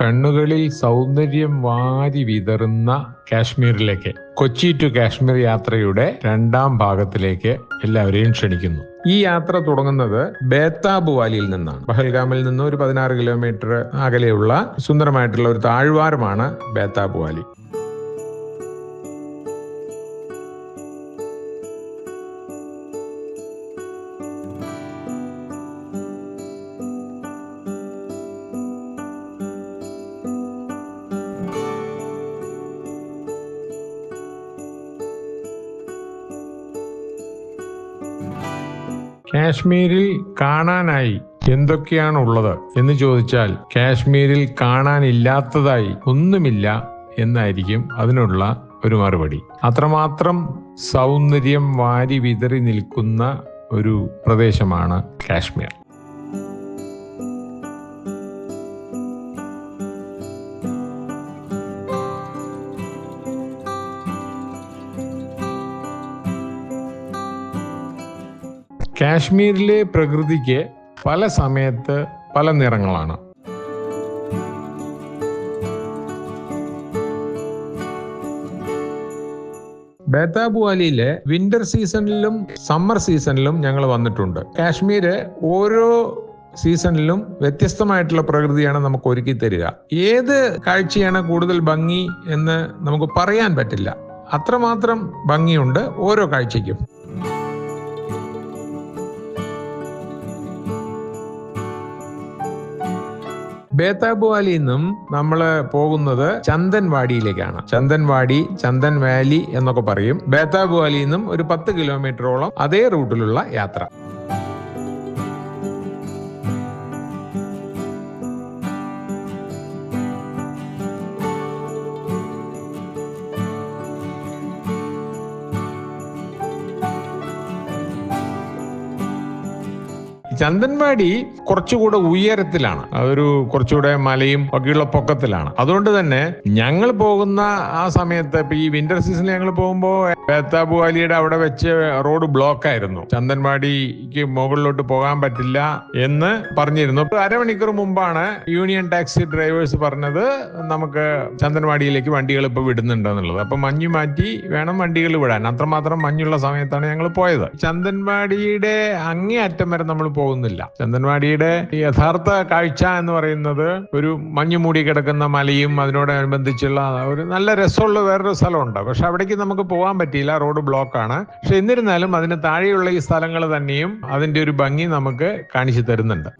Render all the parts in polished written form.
കണ്ണുകളിൽ സൗന്ദര്യം വാരി വിതറുന്ന കാശ്മീരിലേക്ക്, കൊച്ചി ടു കാശ്മീർ യാത്രയുടെ 2ാം ഭാഗത്തിലേക്ക് എല്ലാവരെയും ക്ഷണിക്കുന്നു. ഈ യാത്ര തുടങ്ങുന്നത് ബേതാബ് വാലിയിൽ നിന്നാണ്. പഹൽഗാമിൽ നിന്ന് ഒരു 16 കിലോമീറ്റർ അകലെയുള്ള സുന്ദരമായിട്ടുള്ള ഒരു താഴ്വാരമാണ് ബേതാബ് വാലി. കാശ്മീരിൽ കാണാനായി എന്തൊക്കെയാണ് ഉള്ളത് എന്ന് ചോദിച്ചാൽ കാശ്മീരിൽ കാണാനില്ലാത്തതായി ഒന്നുമില്ല എന്നായിരിക്കും അതിനുള്ള ഒരു മറുപടി. അത്രമാത്രം സൗന്ദര്യം വാരി വിതറി നിൽക്കുന്ന ഒരു പ്രദേശമാണ് കാശ്മീർ. കാശ്മീരിലെ പ്രകൃതിക്ക് പല സമയത്ത് പല നിറങ്ങളാണ്. ബേതാബ് വാലിയിലെ വിന്റർ സീസണിലും സമ്മർ സീസണിലും ഞങ്ങൾ വന്നിട്ടുണ്ട്. കാശ്മീര് ഓരോ സീസണിലും വ്യത്യസ്തമായിട്ടുള്ള പ്രകൃതിയാണ് നമുക്ക് ഒരുക്കി തരിക. ഏത് കാഴ്ചയാണ് കൂടുതൽ ഭംഗി എന്ന് നമുക്ക് പറയാൻ പറ്റില്ല. അത്രമാത്രം ഭംഗിയുണ്ട് ഓരോ കാഴ്ചയ്ക്കും. ബേതാബ് വാലിയിൽ നിന്നും നമ്മൾ പോകുന്നത് ചന്ദൻവാഡിയിലേക്കാണ്. ചന്ദൻവാടി, ചന്ദൻ വാലി എന്നൊക്കെ പറയും. ബേതാബ് വാലിയിൽ നിന്നും ഒരു 10 കിലോമീറ്ററോളം അതേ റൂട്ടിലുള്ള യാത്ര. ചന്ദൻവാടി കുറച്ചുകൂടെ ഉയരത്തിലാണ്, അതൊരു കുറച്ചുകൂടെ മലയും ഒക്കെയുള്ള പൊക്കത്തിലാണ്. അതുകൊണ്ട് തന്നെ ഞങ്ങൾ പോകുന്ന ആ സമയത്ത്, ഇപ്പൊ ഈ വിന്റർ സീസണിൽ ഞങ്ങൾ പോകുമ്പോൾ ബേതാബ് വാലിയുടെ അവിടെ വെച്ച് റോഡ് ബ്ലോക്ക് ആയിരുന്നു. ചന്ദൻവാടിക്ക് മുകളിലോട്ട് പോകാൻ പറ്റില്ല എന്ന് പറഞ്ഞിരുന്നു. അരമണിക്കൂർ മുമ്പാണ് യൂണിയൻ ടാക്സി ഡ്രൈവേഴ്സ് പറഞ്ഞത് നമുക്ക് ചന്ദൻവാടിയിലേക്ക് വണ്ടികൾ ഇപ്പൊ വിടുന്നുണ്ടെന്നുള്ളത്. അപ്പൊ മഞ്ഞ് മാറ്റി വേണം വണ്ടികൾ വിടാൻ. അത്രമാത്രം മഞ്ഞുള്ള സമയത്താണ് ഞങ്ങൾ പോയത്. ചന്ദൻവാടിയുടെ അങ്ങേ അറ്റം വരെ നമ്മൾ പോകുന്നില്ല. ചന്ദൻവാടിയുടെ യഥാർത്ഥ കാഴ്ച എന്ന് പറയുന്നത് ഒരു മഞ്ഞു മൂടി കിടക്കുന്ന മലയും അതിനോടനുബന്ധിച്ചുള്ള ഒരു നല്ല രസമുള്ള വേറൊരു സ്ഥലമുണ്ട്. പക്ഷെ അവിടേക്ക് നമുക്ക് പോകാൻ പറ്റിയില്ല, റോഡ് ബ്ലോക്ക് ആണ്. പക്ഷെ എന്നിരുന്നാലും അതിന് താഴെയുള്ള ഈ സ്ഥലങ്ങൾ തന്നെയും അതിന്റെ ഒരു ഭംഗി നമുക്ക് കാണിച്ചു തരുന്നുണ്ട്.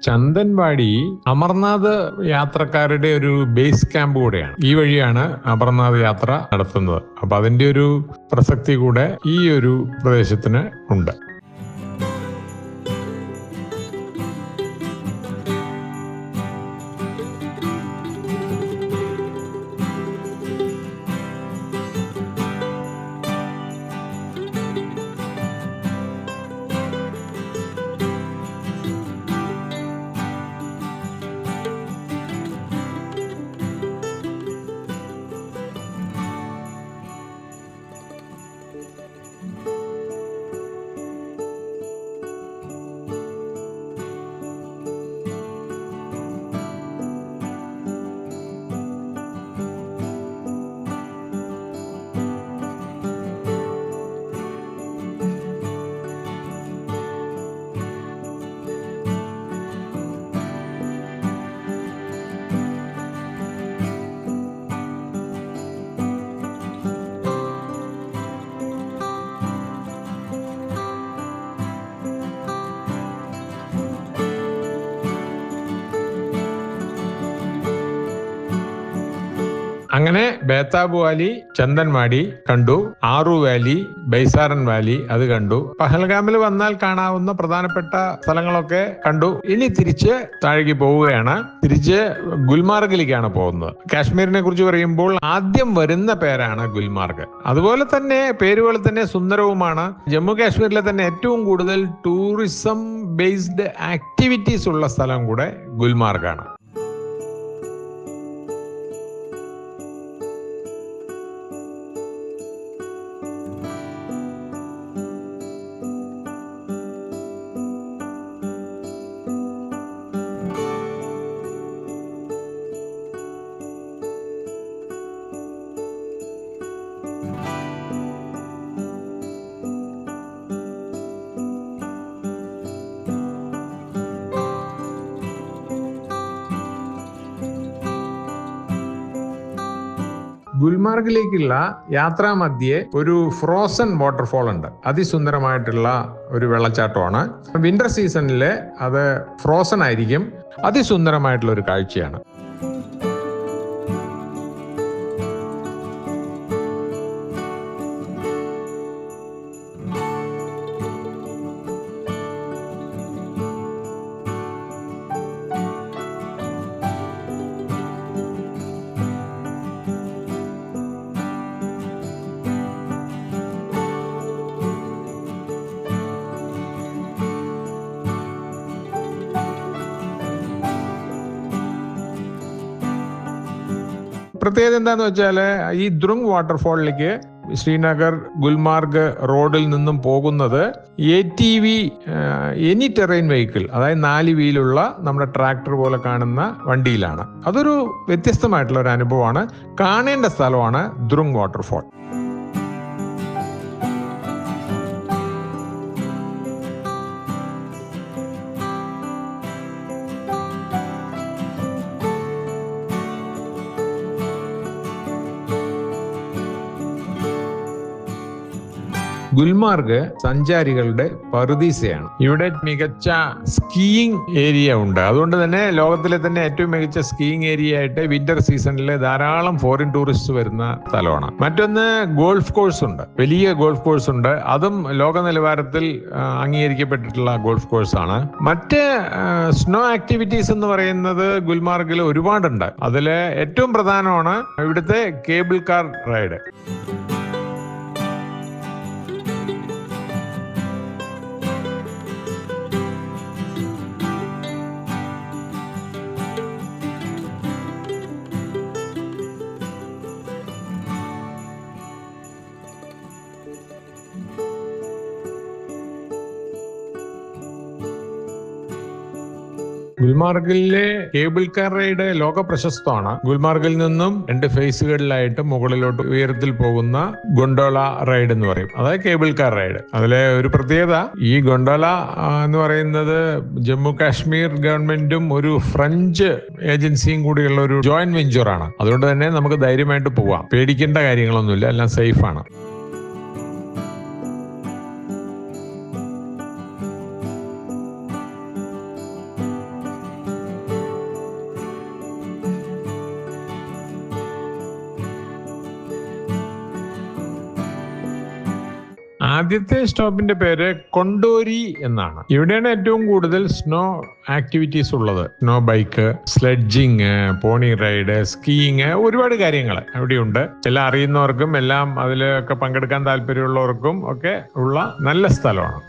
ചന്ദൻവാടി അമർനാഥ് യാത്രക്കാരുടെ ഒരു ബേസ് ക്യാമ്പ് കൂടെയാണ്. ഈ വഴിയാണ് അമർനാഥ് യാത്ര നടത്തുന്നത്. അപ്പൊ അതിന്റെ ഒരു പ്രസക്തി കൂടെ ഈ ഒരു പ്രദേശത്തിന് ഉണ്ട്. അങ്ങനെ ബേതാബ് വാലി, ചന്ദൻവാടി കണ്ടു, ആറു വാലി, ബൈസാരൻ വാലി അത് കണ്ടു. പഹൽഗാമിൽ വന്നാൽ കാണാവുന്ന പ്രധാനപ്പെട്ട സ്ഥലങ്ങളൊക്കെ കണ്ടു. ഇനി തിരിച്ച് താഴേക്ക് പോവുകയാണ്. തിരിച്ച് ഗുൽമാർഗിലേക്കാണ് പോകുന്നത്. കാശ്മീരിനെ കുറിച്ച് പറയുമ്പോൾ ആദ്യം വരുന്ന പേരാണ് ഗുൽമാർഗ്. അതുപോലെ തന്നെ പേരുകൾ തന്നെ സുന്ദരവുമാണ്. ജമ്മു കാശ്മീരിലെ തന്നെ ഏറ്റവും കൂടുതൽ ടൂറിസം ബേസ്ഡ് ആക്ടിവിറ്റീസ് ഉള്ള സ്ഥലം കൂടെ ഗുൽമാർഗാണ്. ഗുൽമാർഗിലേക്കുള്ള യാത്രാമധ്യേ ഒരു ഫ്രോസൺ വാട്ടർഫോൾ ഉണ്ട്. അതിസുന്ദരമായിട്ടുള്ള ഒരു വെള്ളച്ചാട്ടമാണ്. വിന്റർ സീസണിൽ അത് ഫ്രോസൺ ആയിരിക്കും. അതിസുന്ദരമായിട്ടുള്ള ഒരു കാഴ്ചയാണ്. പ്രത്യേകത എന്താന്ന് വെച്ചാൽ ഈ ദ്രുങ് വാട്ടർഫോളിലേക്ക് ശ്രീനഗർ ഗുൽമാർഗ് റോഡിൽ നിന്നും പോകുന്നത് ATV എനി ടെറൈൻ വെഹിക്കിൾ, അതായത് 4 വീലുള്ള നമ്മുടെ ട്രാക്ടർ പോലെ കാണുന്ന വണ്ടിയിലാണ്. അതൊരു വ്യത്യസ്തമായിട്ടുള്ള ഒരു അനുഭവമാണ്. കാണേണ്ട സ്ഥലമാണ് ദ്രുങ് വാട്ടർഫോൾ. ഗുൽമാർഗ് സഞ്ചാരികളുടെ പറുദീസയാണ്. ഇവിടെ മികച്ച സ്കീയിങ് ഏരിയ ഉണ്ട്. അതുകൊണ്ട് തന്നെ ലോകത്തിലെ തന്നെ ഏറ്റവും മികച്ച സ്കീയിങ് ഏരിയ ആയിട്ട് വിന്റർ സീസണിൽ ധാരാളം ഫോറിൻ ടൂറിസ്റ്റ് വരുന്ന സ്ഥലമാണ്. മറ്റൊന്ന് ഗോൾഫ് കോഴ്സ് ഉണ്ട്, വലിയ ഗോൾഫ് കോഴ്സ് ഉണ്ട്. അതും ലോക നിലവാരത്തിൽ അംഗീകരിക്കപ്പെട്ടിട്ടുള്ള ഗോൾഫ് കോഴ്സാണ്. മറ്റ് സ്നോ ആക്ടിവിറ്റീസ് എന്ന് പറയുന്നത് ഗുൽമാർഗിൽ ഒരുപാടുണ്ട്. അതിൽ ഏറ്റവും പ്രധാനമാണ് ഇവിടുത്തെ കേബിൾ കാർ റൈഡ്. ഗുൽമാർഗിലെ കേബിൾ കാർ റൈഡ് ലോക പ്രശസ്തമാണ്. ഗുൽമാർഗിൽ നിന്നും 2 ഫേസുകളിലായിട്ട് മുകളിലോട്ട് ഉയരത്തിൽ പോകുന്ന ഗൊണ്ടോള റൈഡ് എന്ന് പറയും, അതായത് കേബിൾ കാർ റൈഡ്. അതിലെ ഒരു പ്രത്യേകത, ഈ ഗൊണ്ടോള എന്ന് പറയുന്നത് ജമ്മു കാശ്മീർ ഗവൺമെന്റും ഒരു ഫ്രഞ്ച് ഏജൻസിയും കൂടിയുള്ള ഒരു ജോയിന്റ് വെഞ്ചറാണ്. അതുകൊണ്ട് തന്നെ നമുക്ക് ധൈര്യമായിട്ട് പോവാം, പേടിക്കേണ്ട കാര്യങ്ങളൊന്നുമില്ല, എല്ലാം സേഫാണ്. ആദ്യത്തെ സ്റ്റോപ്പിന്റെ പേര് കൊണ്ടോരി എന്നാണ്. ഇവിടെയാണ് ഏറ്റവും കൂടുതൽ സ്നോ ആക്ടിവിറ്റീസ് ഉള്ളത്. Snow bike, sledging, pony ride, skiing, ഒരുപാട് കാര്യങ്ങൾ അവിടെയുണ്ട്. എല്ലാം അറിയുന്നവർക്കും എല്ലാം അതിലൊക്കെ പങ്കെടുക്കാൻ താല്പര്യമുള്ളവർക്കും ഒക്കെ ഉള്ള നല്ല സ്ഥലമാണ്.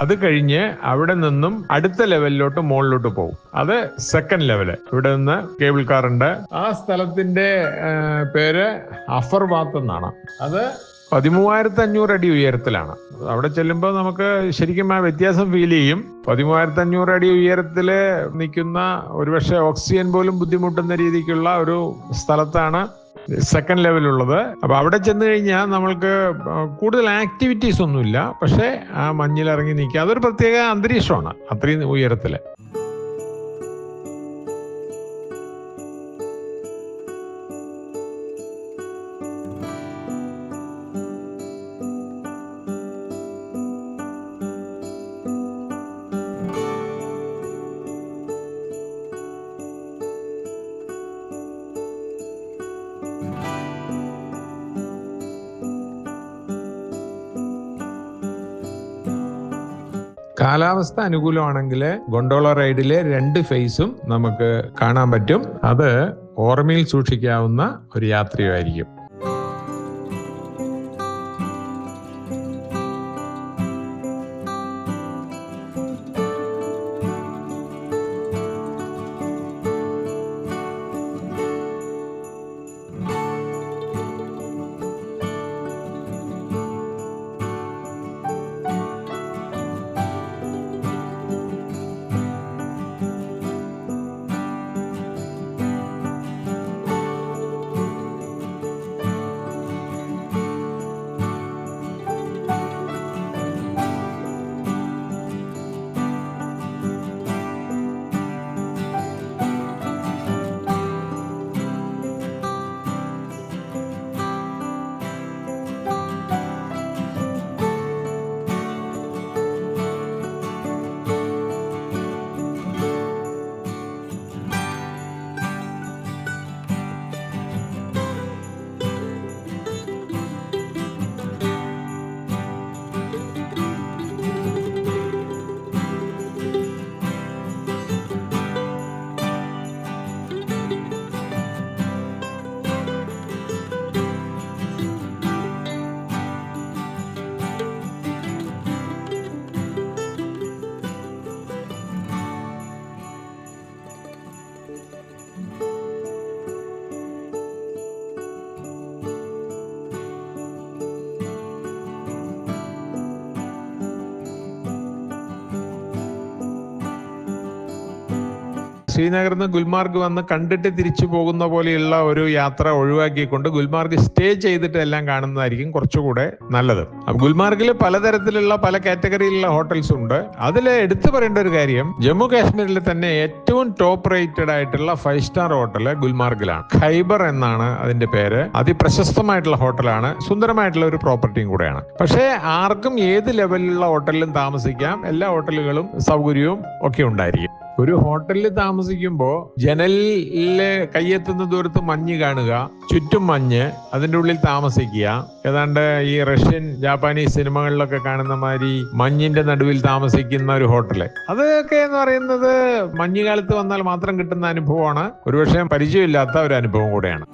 അത് കഴിഞ്ഞ് അവിടെ നിന്നും അടുത്ത ലെവലിലോട്ട് മുകളിലോട്ട് പോകും. അത് സെക്കൻഡ് ലെവല്. ഇവിടെ നിന്ന് കേബിൾ കാർ ഉണ്ട്. ആ സ്ഥലത്തിന്റെ പേര് അഫർവാത്ത് എന്നാണ്. അത് 13,500 അടി ഉയരത്തിലാണ്. അവിടെ ചെല്ലുമ്പോൾ നമുക്ക് ശരിക്കും ആ വ്യത്യാസം ഫീൽ ചെയ്യും. 13,500 അടി ഉയരത്തില് നിൽക്കുന്ന, ഒരുപക്ഷെ ഓക്സിജൻ പോലും ബുദ്ധിമുട്ടുന്ന രീതിക്കുള്ള ഒരു സ്ഥലത്താണ് സെക്കൻഡ് ലെവലുള്ളത്. അപ്പൊ അവിടെ ചെന്ന് കഴിഞ്ഞാൽ നമ്മൾക്ക് കൂടുതൽ ആക്ടിവിറ്റീസ് ഒന്നുമില്ല. പക്ഷെ ആ മഞ്ഞിലിറങ്ങി നിൽക്കുക, അതൊരു പ്രത്യേക അന്തരീക്ഷമാണ് അത്രയും ഉയരത്തില്. കാലാവസ്ഥ അനുകൂലമാണെങ്കിൽ ഗൊണ്ടോള റൈഡിലെ 2 ഫേസും നമുക്ക് കാണാൻ പറ്റും. അത് ഓർമ്മയിൽ സൂക്ഷിക്കാവുന്ന ഒരു യാത്രയായിരിക്കും. ശ്രീനഗറിൽ നിന്ന് ഗുൽമാർഗ് വന്ന് കണ്ടിട്ട് തിരിച്ചു പോകുന്ന പോലെയുള്ള ഒരു യാത്ര ഒഴിവാക്കിക്കൊണ്ട് ഗുൽമാർഗ് സ്റ്റേ ചെയ്തിട്ട് എല്ലാം കാണുന്നതായിരിക്കും കുറച്ചുകൂടെ നല്ലത്. ഗുൽമാർഗിൽ പലതരത്തിലുള്ള പല കാറ്റഗറിയിലുള്ള ഹോട്ടൽസ് ഉണ്ട്. അതിൽ എടുത്തു പറയേണ്ട ഒരു കാര്യം, ജമ്മു കാശ്മീരിൽ തന്നെ ഏറ്റവും ടോപ്പ് റേറ്റഡ് ആയിട്ടുള്ള 5 സ്റ്റാർ ഹോട്ടല് ഗുൽമാർഗിലാണ്. ഖൈബർ എന്നാണ് അതിന്റെ പേര്. അതിപ്രശസ്തമായിട്ടുള്ള ഹോട്ടലാണ്, സുന്ദരമായിട്ടുള്ള ഒരു പ്രോപ്പർട്ടിയും കൂടെയാണ്. പക്ഷേ ആർക്കും ഏത് ലെവലിലുള്ള ഹോട്ടലിലും താമസിക്കാം. എല്ലാ ഹോട്ടലുകളും സൗകര്യവും ഒക്കെ ഉണ്ടായിരിക്കും. ഒരു ഹോട്ടലിൽ താമസിക്കുമ്പോൾ ജനലില് കയ്യെത്തുന്ന ദൂരത്ത് മഞ്ഞ് കാണുക, ചുറ്റും മഞ്ഞ്, അതിൻ്റെ ഉള്ളിൽ താമസിക്കുക. ഏതാണ്ട് ഈ റഷ്യൻ ജാപ്പാനീസ് സിനിമകളിലൊക്കെ കാണുന്ന മാതിരി മഞ്ഞിന്റെ നടുവിൽ താമസിക്കുന്ന ഒരു ഹോട്ടല്, അതൊക്കെ എന്ന് പറയുന്നത് മഞ്ഞുകാലത്ത് വന്നാൽ മാത്രം കിട്ടുന്ന അനുഭവമാണ്. ഒരുപക്ഷെ പരിചയമില്ലാത്ത ഒരു അനുഭവം കൂടെയാണ്.